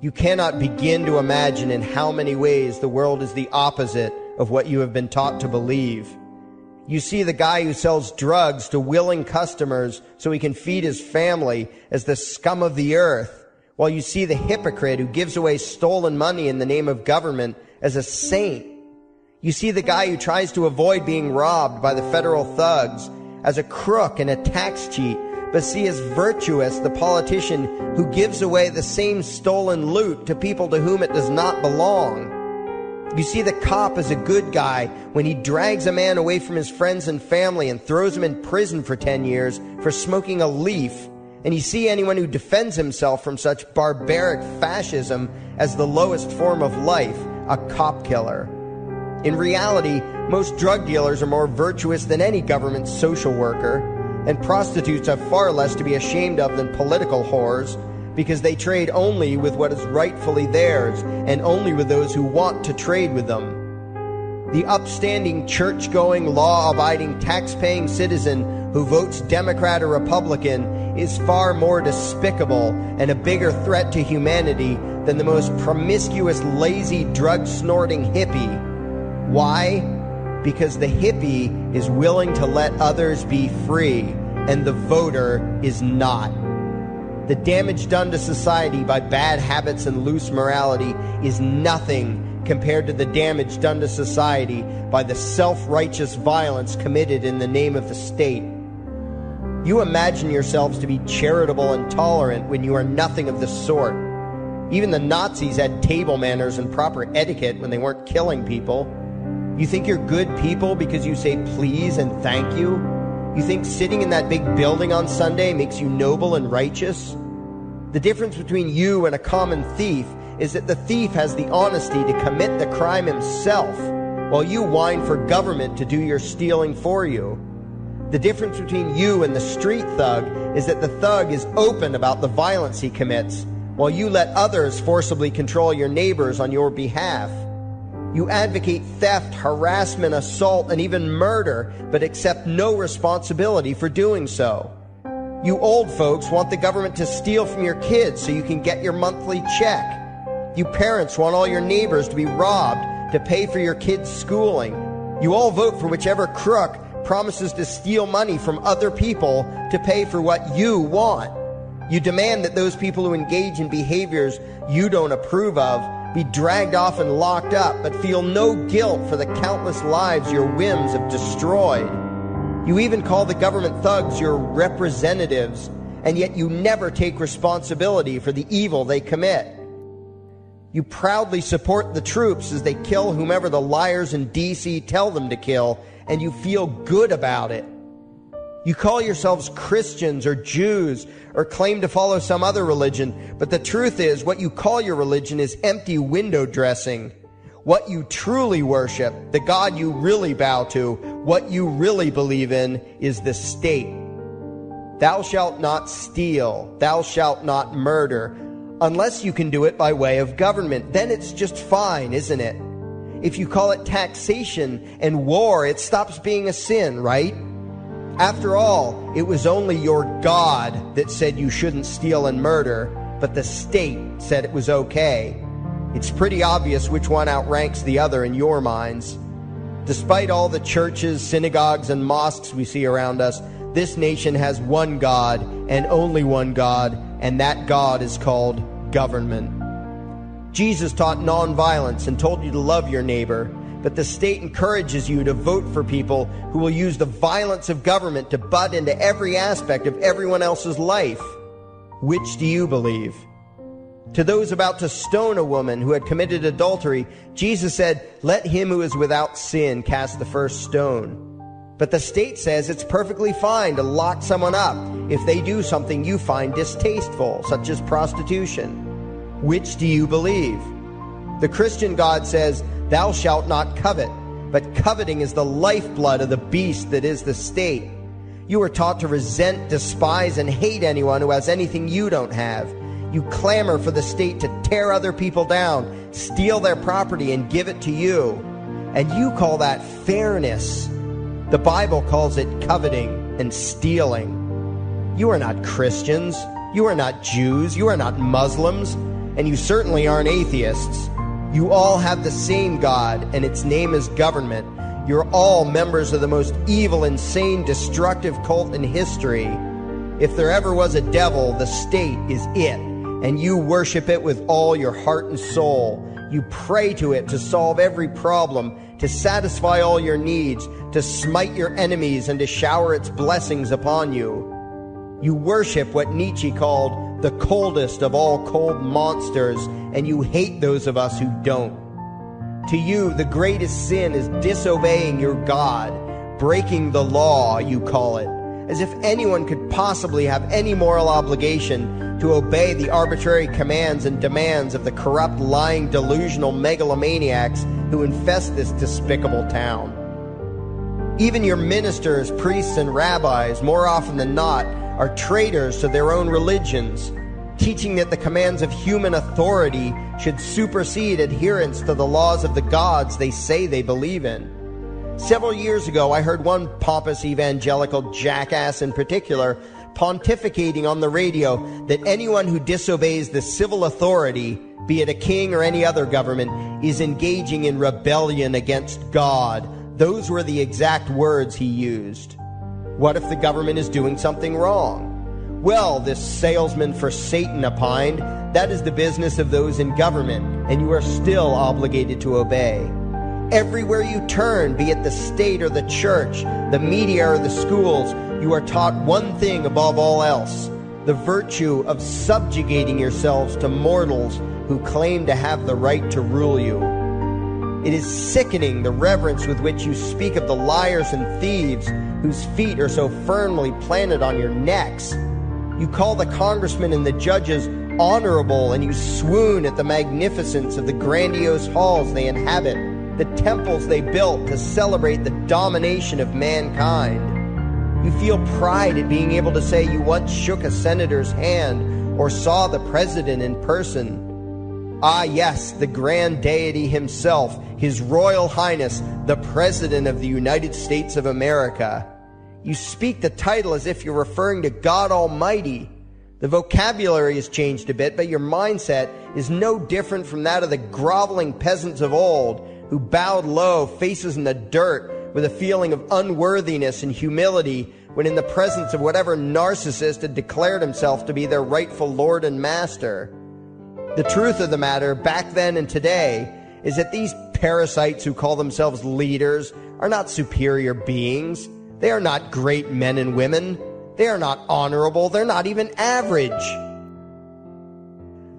You cannot begin to imagine in how many ways the world is the opposite of what you have been taught to believe. You see the guy who sells drugs to willing customers so he can feed his family as the scum of the earth, while you see the hypocrite who gives away stolen money in the name of government as a saint. You see the guy who tries to avoid being robbed by the federal thugs as a crook and a tax cheat, but see as virtuous the politician who gives away the same stolen loot to people to whom it does not belong. You see the cop as a good guy when he drags a man away from his friends and family and throws him in prison for 10 years for smoking a leaf. And you see anyone who defends himself from such barbaric fascism as the lowest form of life, a cop killer. In reality, most drug dealers are more virtuous than any government social worker, and prostitutes have far less to be ashamed of than political whores, because they trade only with what is rightfully theirs, and only with those who want to trade with them. The upstanding, church-going, law-abiding, tax-paying citizen who votes Democrat or Republican is far more despicable and a bigger threat to humanity than the most promiscuous, lazy, drug-snorting hippie. Why? Because the hippie is willing to let others be free, and the voter is not. The damage done to society by bad habits and loose morality is nothing compared to the damage done to society by the self-righteous violence committed in the name of the state. You imagine yourselves to be charitable and tolerant when you are nothing of the sort. Even the Nazis had table manners and proper etiquette when they weren't killing people. You think you're good people because you say please and thank you? You think sitting in that big building on Sunday makes you noble and righteous? The difference between you and a common thief is that the thief has the honesty to commit the crime himself, while you whine for government to do your stealing for you. The difference between you and the street thug is that the thug is open about the violence he commits, while you let others forcibly control your neighbors on your behalf. You advocate theft, harassment, assault, and even murder, but accept no responsibility for doing so. You old folks want the government to steal from your kids so you can get your monthly check. You parents want all your neighbors to be robbed to pay for your kids' schooling. You all vote for whichever crook promises to steal money from other people to pay for what you want. You demand that those people who engage in behaviors you don't approve of be dragged off and locked up, but feel no guilt for the countless lives your whims have destroyed. You even call the government thugs your representatives, and yet you never take responsibility for the evil they commit. You proudly support the troops as they kill whomever the liars in D.C. tell them to kill, and you feel good about it. You call yourselves Christians or Jews or claim to follow some other religion, but the truth is what you call your religion is empty window dressing. What you truly worship, the God you really bow to, what you really believe in is the state. Thou shalt not steal, thou shalt not murder, unless you can do it by way of government. Then it's just fine, isn't it? If you call it taxation and war, it stops being a sin, right? After all, it was only your God that said you shouldn't steal and murder, but the state said it was okay. It's pretty obvious which one outranks the other in your minds. Despite all the churches, synagogues, and mosques we see around us, this nation has one God and only one God, and that God is called government. Jesus taught nonviolence and told you to love your neighbor, but the state encourages you to vote for people who will use the violence of government to butt into every aspect of everyone else's life. Which do you believe? To those about to stone a woman who had committed adultery, Jesus said, "Let him who is without sin cast the first stone." But the state says it's perfectly fine to lock someone up if they do something you find distasteful, such as prostitution. Which do you believe? The Christian God says, "Thou shalt not covet," but coveting is the lifeblood of the beast that is the state. You are taught to resent, despise, and hate anyone who has anything you don't have. You clamor for the state to tear other people down, steal their property, and give it to you. And you call that fairness. The Bible calls it coveting and stealing. You are not Christians. You are not Jews. You are not Muslims. and you certainly aren't atheists. You all have the same God, and its name is government. You're all members of the most evil, insane, destructive cult in history. If there ever was a devil, the state is it, and you worship it with all your heart and soul. You pray to it to solve every problem, to satisfy all your needs, to smite your enemies, and to shower its blessings upon you. You worship what Nietzsche called the coldest of all cold monsters, and you hate those of us who don't. To you, the greatest sin is disobeying your God, breaking the law, you call it, as if anyone could possibly have any moral obligation to obey the arbitrary commands and demands of the corrupt, lying, delusional megalomaniacs who infest this despicable town. Even your ministers, priests, and rabbis, more often than not, are traitors to their own religions, teaching that the commands of human authority should supersede adherence to the laws of the gods they say they believe in. Several years ago, I heard one pompous evangelical jackass in particular pontificating on the radio that anyone who disobeys the civil authority, be it a king or any other government, is engaging in rebellion against God. Those were the exact words he used. What if the government is doing something wrong? Well, this salesman for Satan opined, that is the business of those in government, and you are still obligated to obey. Everywhere you turn, be it the state or the church, the media or the schools, you are taught one thing above all else: the virtue of subjugating yourselves to mortals who claim to have the right to rule you. It is sickening the reverence with which you speak of the liars and thieves whose feet are so firmly planted on your necks. You call the congressmen and the judges honorable, and you swoon at the magnificence of the grandiose halls they inhabit, the temples they built to celebrate the domination of mankind. You feel pride at being able to say you once shook a senator's hand or saw the president in person. Ah, yes, the grand deity himself, His Royal Highness, the President of the United States of America. You speak the title as if you're referring to God Almighty. The vocabulary has changed a bit, but your mindset is no different from that of the groveling peasants of old who bowed low, faces in the dirt, with a feeling of unworthiness and humility when in the presence of whatever narcissist had declared himself to be their rightful lord and master. The truth of the matter, back then and today, is that these parasites who call themselves leaders are not superior beings. They are not great men and women. They are not honorable. They're not even average.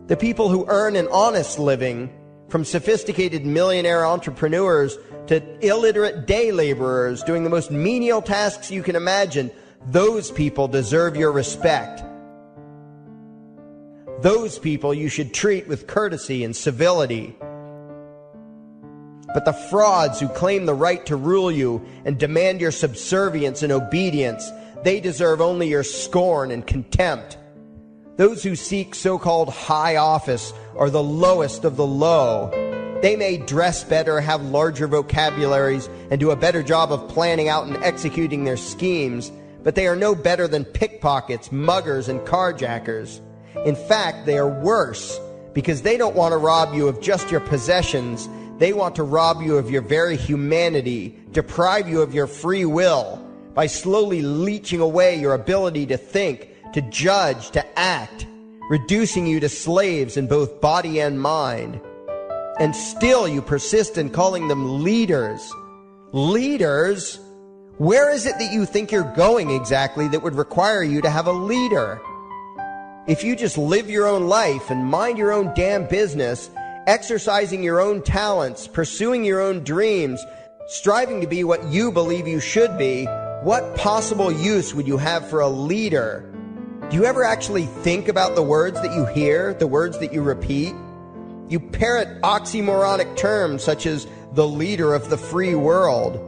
The people who earn an honest living, from sophisticated millionaire entrepreneurs to illiterate day laborers doing the most menial tasks you can imagine, those people deserve your respect. Those people you should treat with courtesy and civility. But the frauds who claim the right to rule you and demand your subservience and obedience, they deserve only your scorn and contempt. Those who seek so-called high office are the lowest of the low. They may dress better, have larger vocabularies, and do a better job of planning out and executing their schemes, but they are no better than pickpockets, muggers, and carjackers. In fact, they are worse, because they don't want to rob you of just your possessions. They want to rob you of your very humanity, deprive you of your free will, by slowly leeching away your ability to think, to judge, to act, reducing you to slaves in both body and mind. And still you persist in calling them leaders. Leaders? Where is it that you think you're going exactly that would require you to have a leader? If you just live your own life and mind your own damn business, exercising your own talents, pursuing your own dreams, striving to be what you believe you should be, what possible use would you have for a leader? Do you ever actually think about the words that you hear, the words that you repeat? You parrot oxymoronic terms such as the leader of the free world,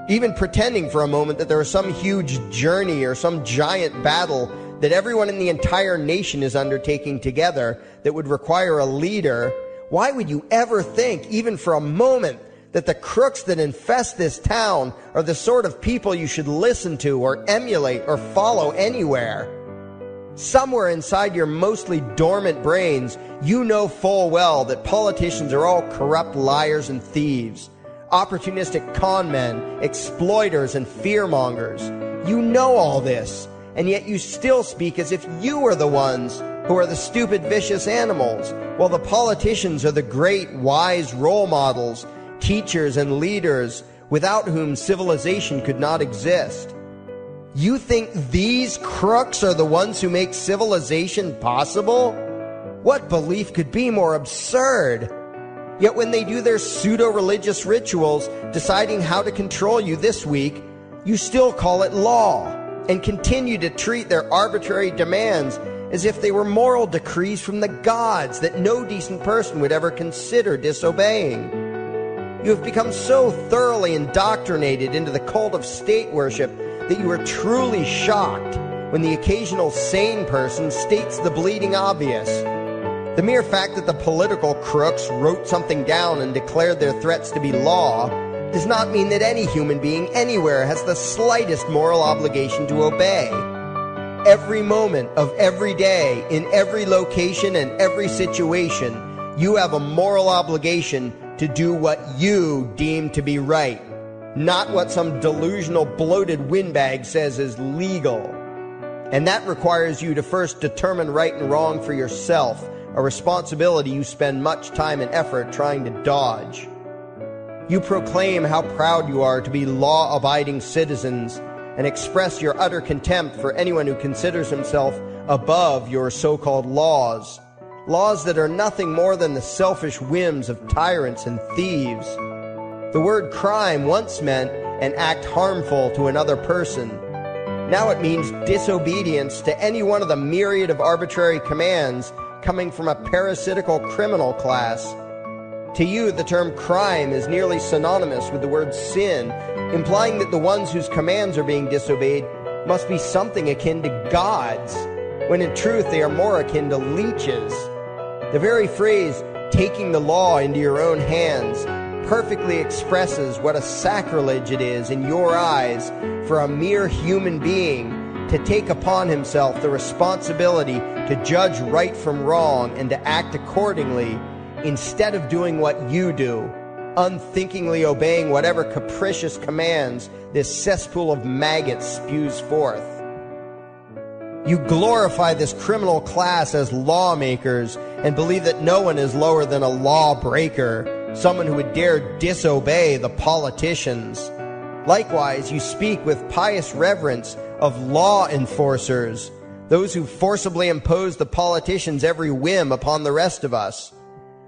even pretending for a moment that there is some huge journey or some giant battle that everyone in the entire nation is undertaking together that would require a leader. Why would you ever think, even for a moment, that the crooks that infest this town are the sort of people you should listen to or emulate or follow anywhere? Somewhere inside your mostly dormant brains, you know full well that politicians are all corrupt liars and thieves, opportunistic con men, exploiters, and fearmongers. You know all this, and yet you still speak as if you are the ones who are the stupid, vicious animals, while the politicians are the great, wise role models, teachers, and leaders without whom civilization could not exist. You think these crooks are the ones who make civilization possible? What belief could be more absurd? Yet when they do their pseudo-religious rituals deciding how to control you this week, you still call it law and continue to treat their arbitrary demands as if they were moral decrees from the gods that no decent person would ever consider disobeying. You have become so thoroughly indoctrinated into the cult of state worship that you are truly shocked when the occasional sane person states the bleeding obvious. The mere fact that the political crooks wrote something down and declared their threats to be law does not mean that any human being anywhere has the slightest moral obligation to obey. Every moment of every day, in every location and every situation, you have a moral obligation to do what you deem to be right, not what some delusional bloated windbag says is legal. And that requires you to first determine right and wrong for yourself, a responsibility you spend much time and effort trying to dodge. You proclaim how proud you are to be law-abiding citizens and express your utter contempt for anyone who considers himself above your so-called laws, laws that are nothing more than the selfish whims of tyrants and thieves. The word crime once meant an act harmful to another person. Now it means disobedience to any one of the myriad of arbitrary commands coming from a parasitical criminal class. To you, the term crime is nearly synonymous with the word sin, implying that the ones whose commands are being disobeyed must be something akin to gods, when in truth they are more akin to leeches. The very phrase, taking the law into your own hands, perfectly expresses what a sacrilege it is in your eyes for a mere human being to take upon himself the responsibility to judge right from wrong and to act accordingly, instead of doing what you do, unthinkingly obeying whatever capricious commands this cesspool of maggots spews forth. You glorify this criminal class as lawmakers and believe that no one is lower than a lawbreaker, someone who would dare disobey the politicians. Likewise, you speak with pious reverence of law enforcers, those who forcibly impose the politicians' every whim upon the rest of us.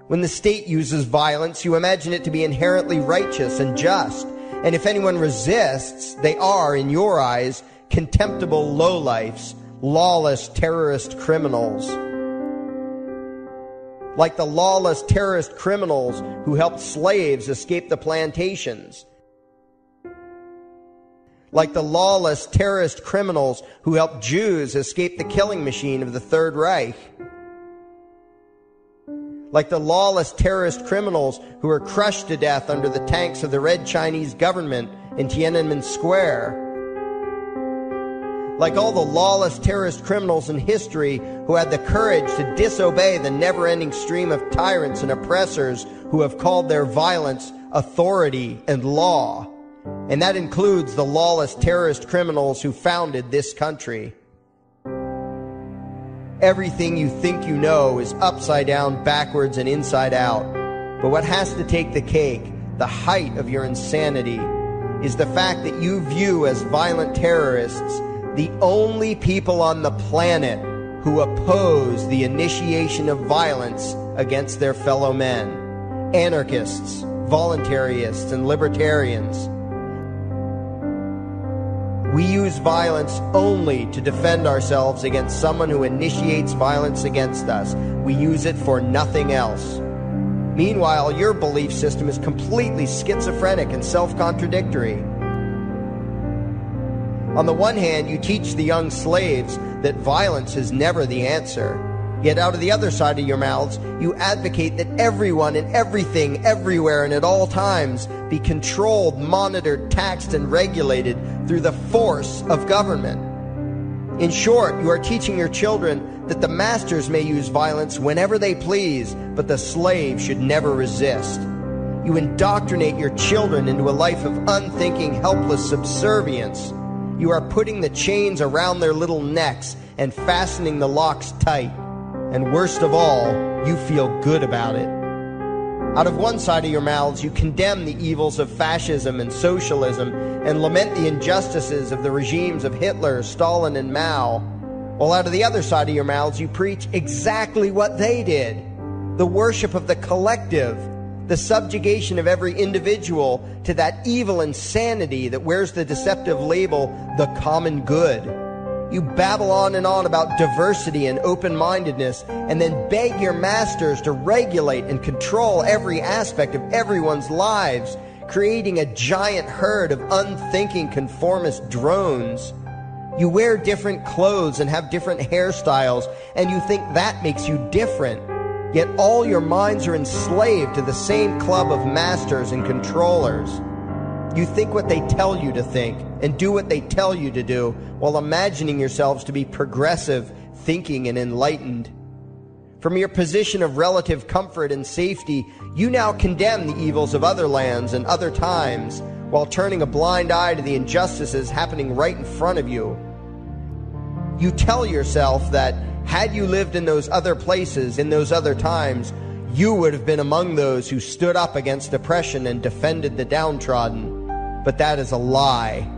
When the state uses violence, you imagine it to be inherently righteous and just, and if anyone resists, they are, in your eyes, contemptible lowlifes, lawless terrorist criminals. Like the lawless terrorist criminals who helped slaves escape the plantations. Like the lawless terrorist criminals who helped Jews escape the killing machine of the Third Reich. Like the lawless terrorist criminals who were crushed to death under the tanks of the Red Chinese government in Tiananmen Square. Like all the lawless terrorist criminals in history who had the courage to disobey the never-ending stream of tyrants and oppressors who have called their violence authority and law. And that includes the lawless terrorist criminals who founded this country. Everything you think you know is upside down, backwards, and inside out. But what has to take the cake, the height of your insanity, is the fact that you view as violent terrorists the only people on the planet who oppose the initiation of violence against their fellow men. Anarchists, voluntarists, and libertarians. We use violence only to defend ourselves against someone who initiates violence against us. We use it for nothing else. Meanwhile, your belief system is completely schizophrenic and self-contradictory. On the one hand, you teach the young slaves that violence is never the answer. Yet out of the other side of your mouths, you advocate that everyone and everything, everywhere and at all times be controlled, monitored, taxed, and regulated through the force of government. In short, you are teaching your children that the masters may use violence whenever they please, but the slave should never resist. You indoctrinate your children into a life of unthinking, helpless subservience. You are putting the chains around their little necks and fastening the locks tight. And worst of all, you feel good about it. Out of one side of your mouths, you condemn the evils of fascism and socialism and lament the injustices of the regimes of Hitler, Stalin, and Mao. While out of the other side of your mouths, you preach exactly what they did. The worship of the collective, the subjugation of every individual to that evil insanity that wears the deceptive label, the common good. You babble on and on about diversity and open-mindedness, and then beg your masters to regulate and control every aspect of everyone's lives, creating a giant herd of unthinking conformist drones. You wear different clothes and have different hairstyles, and you think that makes you different. Yet all your minds are enslaved to the same club of masters and controllers. You think what they tell you to think and do what they tell you to do while imagining yourselves to be progressive, thinking, and enlightened. From your position of relative comfort and safety, you now condemn the evils of other lands and other times while turning a blind eye to the injustices happening right in front of you. You tell yourself that had you lived in those other places, in those other times, you would have been among those who stood up against oppression and defended the downtrodden. But that is a lie.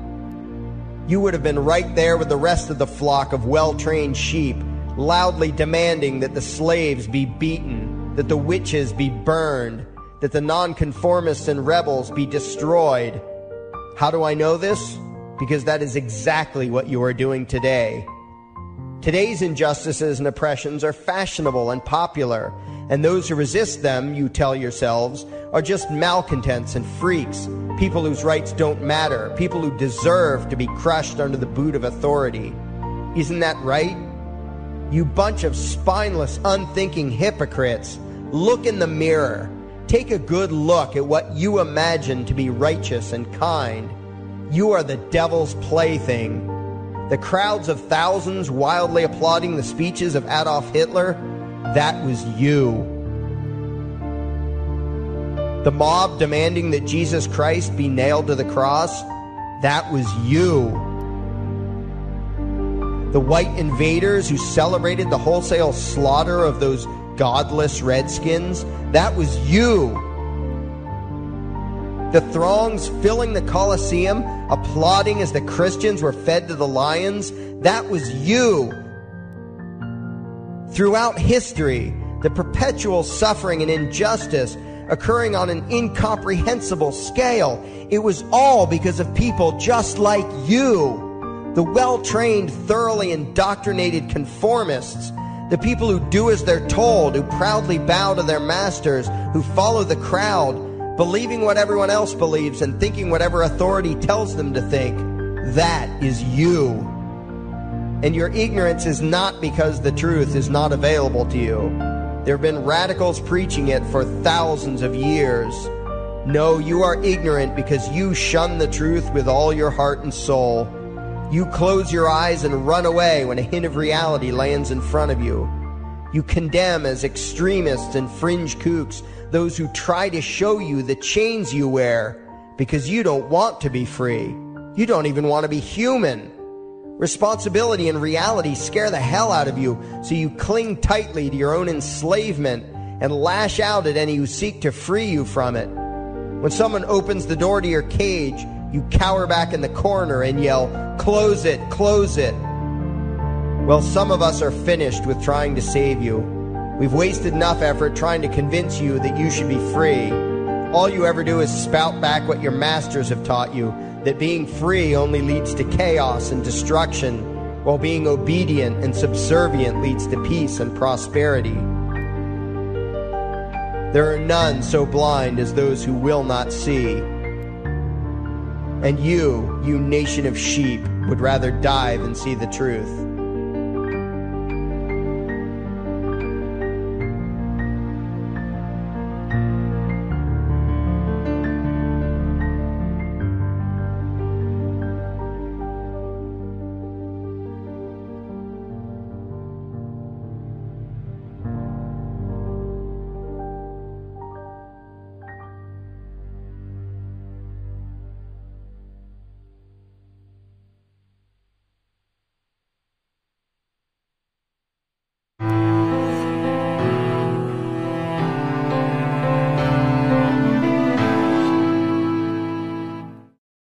You would have been right there with the rest of the flock of well-trained sheep, loudly demanding that the slaves be beaten, that the witches be burned, that the nonconformists and rebels be destroyed. How do I know this? Because that is exactly what you are doing today. Today's injustices and oppressions are fashionable and popular, and those who resist them, you tell yourselves, are just malcontents and freaks, people whose rights don't matter, people who deserve to be crushed under the boot of authority. Isn't that right? You bunch of spineless, unthinking hypocrites, look in the mirror. Take a good look at what you imagine to be righteous and kind. You are the devil's plaything. The crowds of thousands wildly applauding the speeches of Adolf Hitler, that was you. The mob demanding that Jesus Christ be nailed to the cross, that was you. The white invaders who celebrated the wholesale slaughter of those godless redskins, that was you. The throngs filling the Colosseum, applauding as the Christians were fed to the lions, that was you. Throughout history, the perpetual suffering and injustice occurring on an incomprehensible scale, it was all because of people just like you. The well-trained, thoroughly indoctrinated conformists, the people who do as they're told, who proudly bow to their masters, who follow the crowd, believing what everyone else believes and thinking whatever authority tells them to think. That is you. And your ignorance is not because the truth is not available to you. There have been radicals preaching it for thousands of years. No, you are ignorant because you shun the truth with all your heart and soul. You close your eyes and run away when a hint of reality lands in front of you. You condemn as extremists and fringe kooks those who try to show you the chains you wear because you don't want to be free. You don't even want to be human. Responsibility and reality scare the hell out of you, so you cling tightly to your own enslavement and lash out at any who seek to free you from it. When someone opens the door to your cage, you cower back in the corner and yell, "Close it, close it." Well, some of us are finished with trying to save you. We've wasted enough effort trying to convince you that you should be free. All you ever do is spout back what your masters have taught you, that being free only leads to chaos and destruction, while being obedient and subservient leads to peace and prosperity. There are none so blind as those who will not see. And you nation of sheep, would rather die than see the truth.